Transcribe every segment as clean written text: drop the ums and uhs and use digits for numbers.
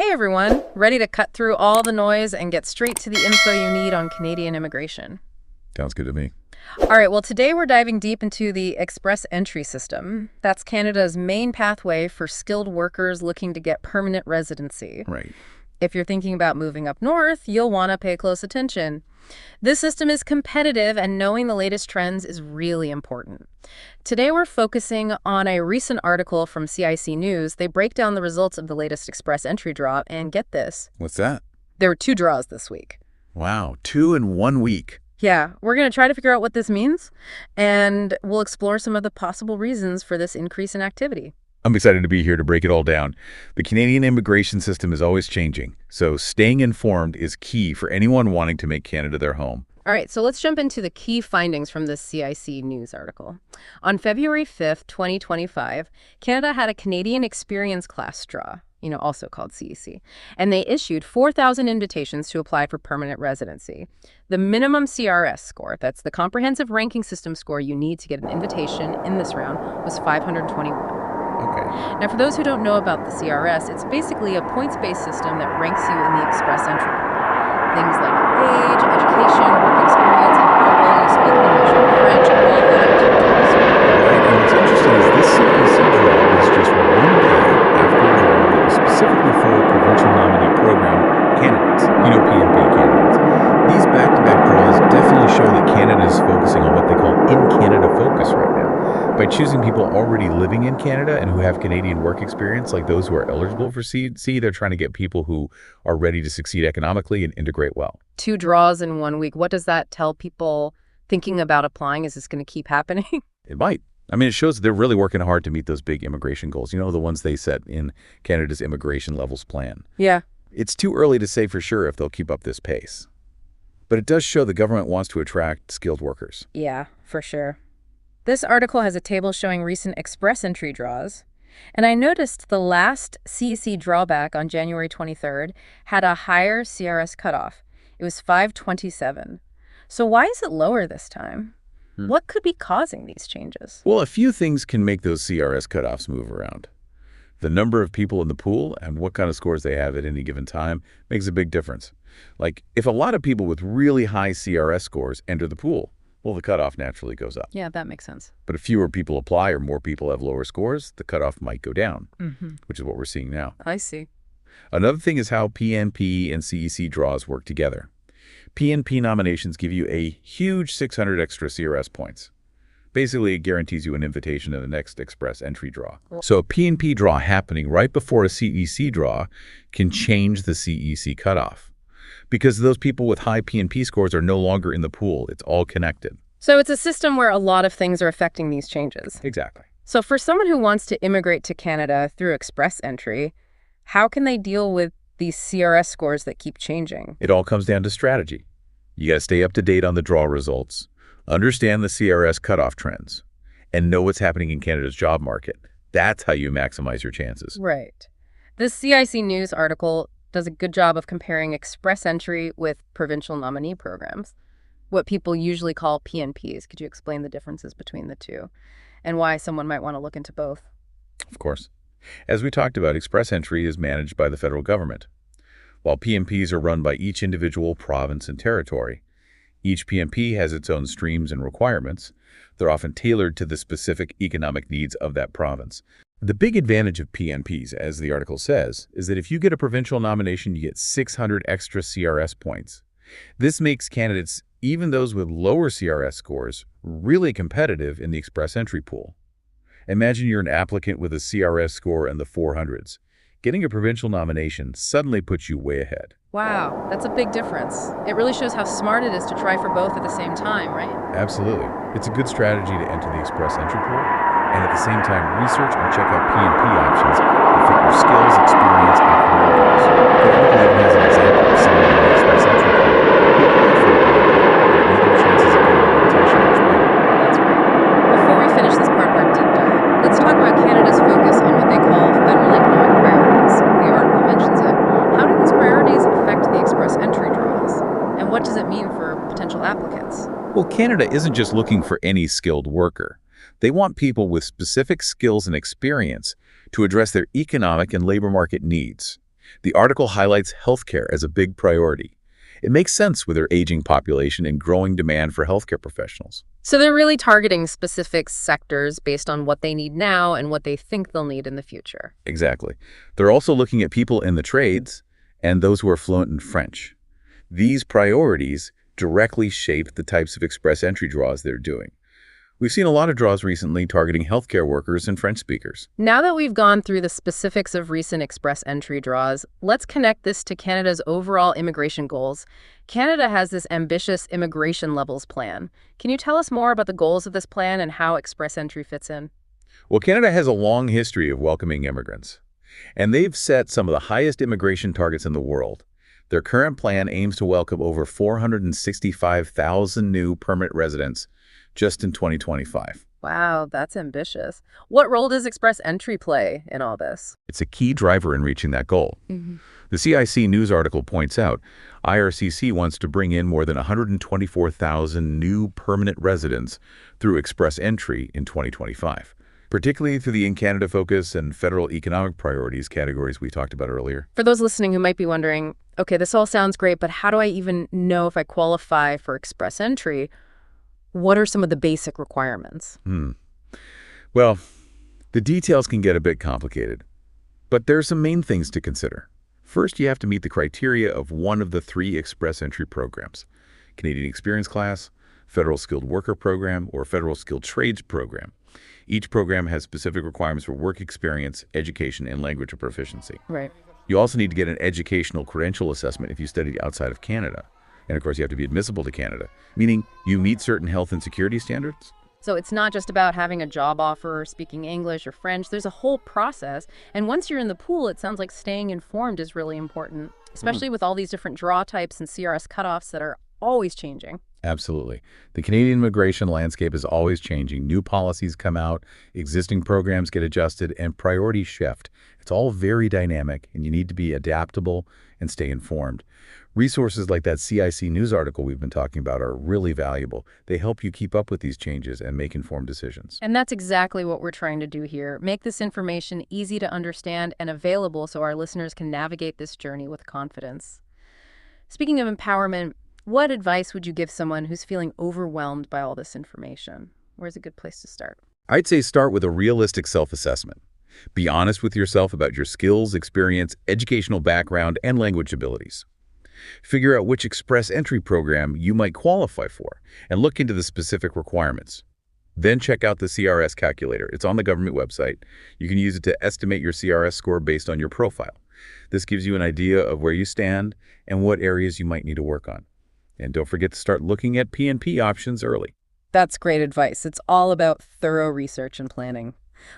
Hey everyone, ready to cut through all the noise and get straight to the info you need on Canadian immigration. Sounds good to me. All right, well today we're diving deep into the Express Entry system. That's Canada's main pathway for skilled workers looking to get permanent residency. Right. If you're thinking about moving up north, you'll want to pay close attention. This system is competitive, and knowing the latest trends is really important. Today we're focusing on a recent article from CIC News. They break down the results of the latest Express Entry draw, and get this. What's that? There were 2 draws this week. Wow, 2 in 1 week. Yeah, we're going to try to figure out what this means, and we'll explore some of the possible reasons for this increase in activity. I'm excited to be here to break it all down. The Canadian immigration system is always changing, so staying informed is key for anyone wanting to make Canada their home. All right, so let's jump into the key findings from this CIC News article. On February 5th, 2025, Canada had a Canadian Experience Class draw, also called CEC, and they issued 4,000 invitations to apply for permanent residency. The minimum CRS score, that's the comprehensive ranking system score you need to get an invitation in this round, was 521. Okay. Now, for those who don't know about the CRS, it's basically a points-based system that ranks you in the Express Entry pool. Things like age, education, work experience, and how well you speak English or French all add up to the total score. Right, and what's interesting is this CEC draw was just 1 day after a draw that was specifically for Provincial Nominee Program candidates, PNP candidates. These back-to-back draws definitely show that Canada is focusing on what they call in-Canada focus right now. By choosing people already living in Canada and who have Canadian work experience, like those who are eligible for CEC, they're trying to get people who are ready to succeed economically and integrate well. 2 draws in 1 week. What does that tell people thinking about applying? Is this going to keep happening? It might. I mean, it shows they're really working hard to meet those big immigration goals, the ones they set in Canada's immigration levels plan. Yeah. It's too early to say for sure if they'll keep up this pace. But it does show the government wants to attract skilled workers. Yeah, for sure. This article has a table showing recent Express Entry draws, and I noticed the last CEC drawback on January 23rd had a higher CRS cutoff. It was 527. So why is it lower this time? What could be causing these changes? Well, a few things can make those CRS cutoffs move around. The number of people in the pool and what kind of scores they have at any given time makes a big difference. Like, if a lot of people with really high CRS scores enter the pool, well, the cutoff naturally goes up. Yeah, that makes sense. But if fewer people apply or more people have lower scores, the cutoff might go down, Mm-hmm. which is what we're seeing now. I see. Another thing is how PNP and CEC draws work together. PNP nominations give you a huge 600 extra CRS points. Basically, it guarantees you an invitation to the next Express Entry draw. So a PNP draw happening right before a CEC draw can change the CEC cutoff. Because those people with high PNP scores are no longer in the pool. It's all connected. So it's a system where a lot of things are affecting these changes. Exactly. So for someone who wants to immigrate to Canada through Express Entry, how can they deal with these CRS scores that keep changing? It all comes down to strategy. You got to stay up to date on the draw results, understand the CRS cutoff trends, and know what's happening in Canada's job market. That's how you maximize your chances. Right. This CIC News article does a good job of comparing Express Entry with Provincial Nominee Programs, what people usually call PNPs. Could you explain the differences between the two and why someone might want to look into both? Of course. As we talked about, Express Entry is managed by the federal government, while PNPs are run by each individual province and territory. Each PNP has its own streams and requirements. They're often tailored to the specific economic needs of that province. The big advantage of PNPs, as the article says, is that if you get a provincial nomination, you get 600 extra CRS points. This makes candidates, even those with lower CRS scores, really competitive in the Express Entry pool. Imagine you're an applicant with a CRS score in the 400s. Getting a provincial nomination suddenly puts you way ahead. Wow, that's a big difference. It really shows how smart it is to try for both at the same time, right? Absolutely. It's a good strategy to enter the Express Entry pool, and at the same time, research and check out PNP options that fit your skills, experience, and career goals. The article even has an example of someone in the Express Entry pool who applied for a PNP, and it made their chances of getting an invitation much better. That's great. Before we finish this part of our deep dive, let's talk about Canada's focus on what they call federal economic priorities. The article mentions it. How do these priorities affect the Express Entry draws? And what does it mean for potential applicants? Well, Canada isn't just looking for any skilled worker. They want people with specific skills and experience to address their economic and labor market needs. The article highlights healthcare as a big priority. It makes sense with our aging population and growing demand for healthcare professionals. So they're really targeting specific sectors based on what they need now and what they think they'll need in the future. Exactly. They're also looking at people in the trades and those who are fluent in French. These priorities directly shape the types of express entry draws they're doing. We've seen a lot of draws recently targeting healthcare workers and French speakers. Now that we've gone through the specifics of recent express entry draws, let's connect this to Canada's overall immigration goals. Canada has this ambitious immigration levels plan. Can you tell us more about the goals of this plan and how express entry fits in? Well, Canada has a long history of welcoming immigrants, and they've set some of the highest immigration targets in the world. Their current plan aims to welcome over 465,000 new permanent residents just in 2025. Wow, that's ambitious. What role does express entry play in all this? It's a key driver in reaching that goal. The CIC news article points out IRCC wants to bring in more than 124,000 new permanent residents through express entry in 2025, particularly through the in-Canada focus and federal economic priorities categories we talked about earlier. For those listening who might be wondering, okay, this all sounds great, but how do I even know if I qualify for express entry? What are some of the basic requirements? Well, the details can get a bit complicated, but there are some main things to consider. First, you have to meet the criteria of one of the 3 express entry programs: Canadian Experience Class, Federal Skilled Worker Program, or Federal Skilled Trades Program. Each program has specific requirements for work experience, education, and language proficiency. Right. You also need to get an educational credential assessment if you studied outside of Canada. And of course, you have to be admissible to Canada, meaning you meet certain health and security standards. So it's not just about having a job offer or speaking English or French. There's a whole process. And once you're in the pool, it sounds like staying informed is really important, especially with all these different draw types and CRS cutoffs that are always changing. Absolutely. The Canadian immigration landscape is always changing. New policies come out, existing programs get adjusted, and priorities shift. It's all very dynamic, and you need to be adaptable and stay informed. Resources like that CIC news article we've been talking about are really valuable. They help you keep up with these changes and make informed decisions. And that's exactly what we're trying to do here. Make this information easy to understand and available so our listeners can navigate this journey with confidence. Speaking of empowerment, what advice would you give someone who's feeling overwhelmed by all this information? Where's a good place to start? I'd say start with a realistic self-assessment. Be honest with yourself about your skills, experience, educational background, and language abilities. Figure out which express entry program you might qualify for and look into the specific requirements. Then check out the CRS calculator. It's on the government website. You can use it to estimate your CRS score based on your profile. This gives you an idea of where you stand and what areas you might need to work on. And don't forget to start looking at PNP options early. That's great advice. It's all about thorough research and planning.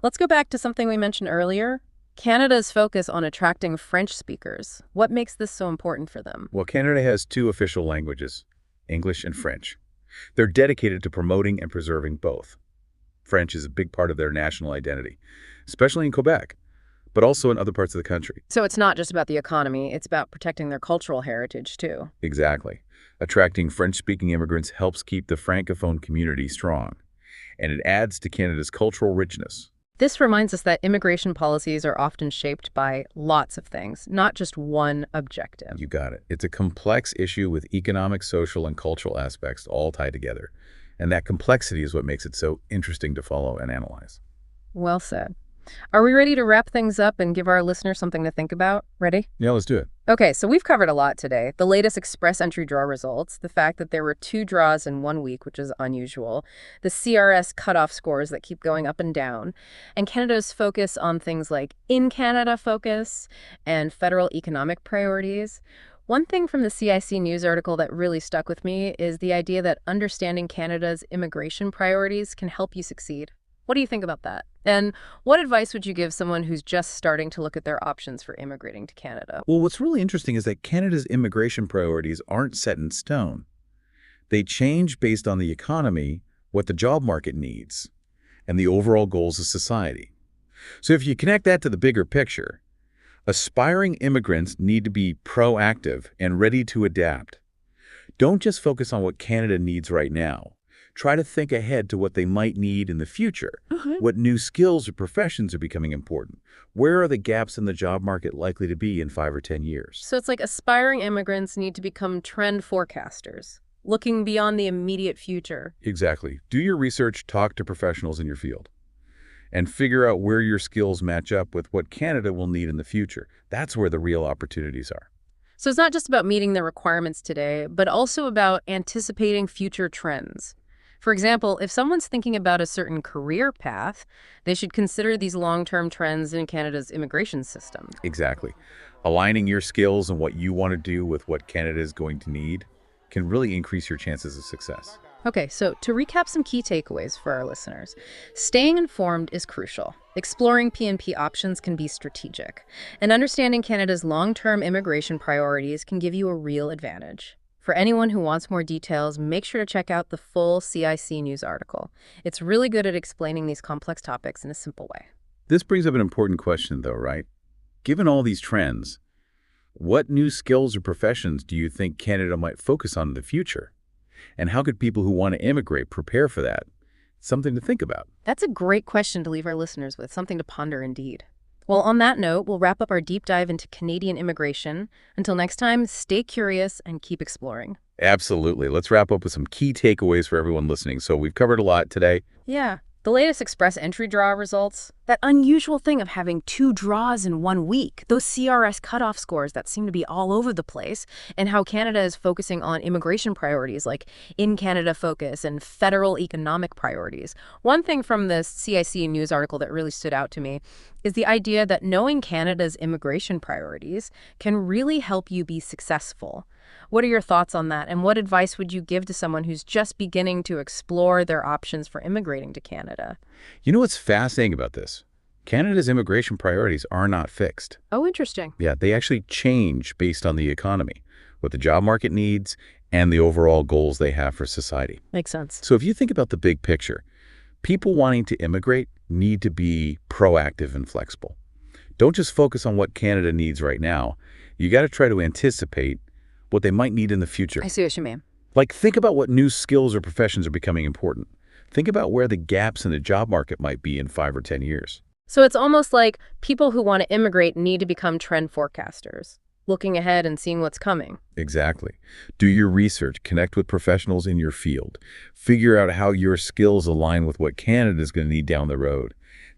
Let's go back to something we mentioned earlier. Canada's focus on attracting French speakers. What makes this so important for them? Well, Canada has 2 official languages, English and French. They're dedicated to promoting and preserving both. French is a big part of their national identity, especially in Quebec, but also in other parts of the country. So it's not just about the economy, it's about protecting their cultural heritage too. Exactly. Attracting French-speaking immigrants helps keep the Francophone community strong, and it adds to Canada's cultural richness. This reminds us that immigration policies are often shaped by lots of things, not just one objective. You got it. It's a complex issue with economic, social, and cultural aspects all tied together. And that complexity is what makes it so interesting to follow and analyze. Well said. Are we ready to wrap things up and give our listeners something to think about? Ready? Yeah, let's do it. Okay, so we've covered a lot today. The latest express entry draw results, the fact that there were 2 draws in 1 week, which is unusual, the CRS cutoff scores that keep going up and down, and Canada's focus on things like in-Canada focus and federal economic priorities. One thing from the CIC news article that really stuck with me is the idea that understanding Canada's immigration priorities can help you succeed. What do you think about that? And what advice would you give someone who's just starting to look at their options for immigrating to Canada? Well, what's really interesting is that Canada's immigration priorities aren't set in stone. They change based on the economy, what the job market needs, and the overall goals of society. So if you connect that to the bigger picture, aspiring immigrants need to be proactive and ready to adapt. Don't just focus on what Canada needs right now. Try to think ahead to what they might need in the future. What new skills or professions are becoming important? Where are the gaps in the job market likely to be in 5 or 10 years? So it's like aspiring immigrants need to become trend forecasters, looking beyond the immediate future. Exactly. Do your research, talk to professionals in your field, and figure out where your skills match up with what Canada will need in the future. That's where the real opportunities are. So it's not just about meeting the requirements today, but also about anticipating future trends. For example, if someone's thinking about a certain career path, they should consider these long-term trends in Canada's immigration system. Exactly. Aligning your skills and what you want to do with what Canada is going to need can really increase your chances of success. Okay, so to recap some key takeaways for our listeners, staying informed is crucial. Exploring PNP options can be strategic. And understanding Canada's long-term immigration priorities can give you a real advantage. For anyone who wants more details, make sure to check out the full CIC news article. It's really good at explaining these complex topics in a simple way. This brings up an important question, though, right? Given all these trends, what new skills or professions do you think Canada might focus on in the future? And how could people who want to immigrate prepare for that? It's something to think about. That's a great question to leave our listeners with, something to ponder indeed. Well, on that note, we'll wrap up our deep dive into Canadian immigration. Until next time, stay curious and keep exploring. Absolutely. Let's wrap up with some key takeaways for everyone listening. So we've covered a lot today. Yeah. The latest express entry draw results, that unusual thing of having 2 draws in 1 week, those CRS cutoff scores that seem to be all over the place, and how Canada is focusing on immigration priorities like in-Canada focus and federal economic priorities. One thing from this CIC news article that really stood out to me is the idea that knowing Canada's immigration priorities can really help you be successful. What are your thoughts on that, and what advice would you give to someone who's just beginning to explore their options for immigrating to Canada? You know what's fascinating about this? Canada's immigration priorities are not fixed. Oh, interesting. Yeah, they actually change based on the economy, what the job market needs, and the overall goals they have for society. Makes sense. So if you think about the big picture, people wanting to immigrate need to be proactive and flexible. Don't just focus on what Canada needs right now. You got to try to anticipate what they might need in the future. I see what you mean. Like, think about what new skills or professions are becoming important. Think about where the gaps in the job market might be in 5 or 10 years. So it's almost like people who want to immigrate need to become trend forecasters, looking ahead and seeing what's coming. Exactly. Do your research, connect with professionals in your field, figure out how your skills align with what Canada is going to need down the road.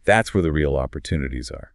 That's where the real opportunities are.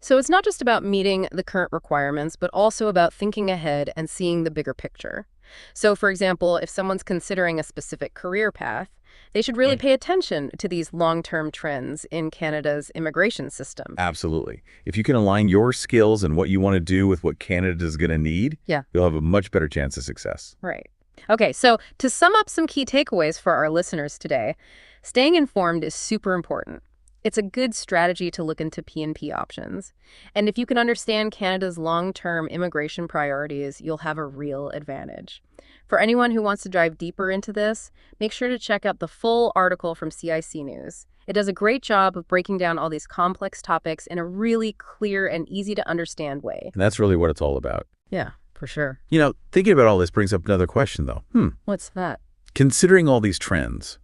So it's not just about meeting the current requirements, but also about thinking ahead and seeing the bigger picture. So, for example, if someone's considering a specific career path, they should really pay attention to these long-term trends in Canada's immigration system. Absolutely. If you can align your skills and what you want to do with what Canada is going to need, you'll have a much better chance of success. Right. Okay, so to sum up some key takeaways for our listeners today, staying informed is super important. It's a good strategy to look into PNP options. And if you can understand Canada's long-term immigration priorities, you'll have a real advantage. For anyone who wants to dive deeper into this, make sure to check out the full article from CIC News. It does a great job of breaking down all these complex topics in a really clear and easy to understand way. And that's really what it's all about. Yeah, for sure. You know, thinking about all this brings up another question, though. What's that? Considering all these trends,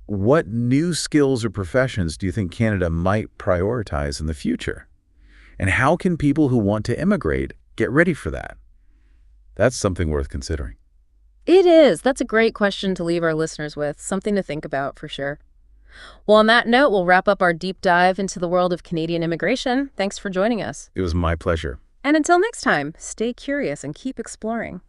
what new skills or professions do you think Canada might prioritize in the future? And how can people who want to immigrate get ready for that? That's something worth considering. It is. That's a great question to leave our listeners with, something to think about for sure. Well, on that note, we'll wrap up our deep dive into the world of Canadian immigration. Thanks for joining us. It was my pleasure. And until next time, stay curious and keep exploring.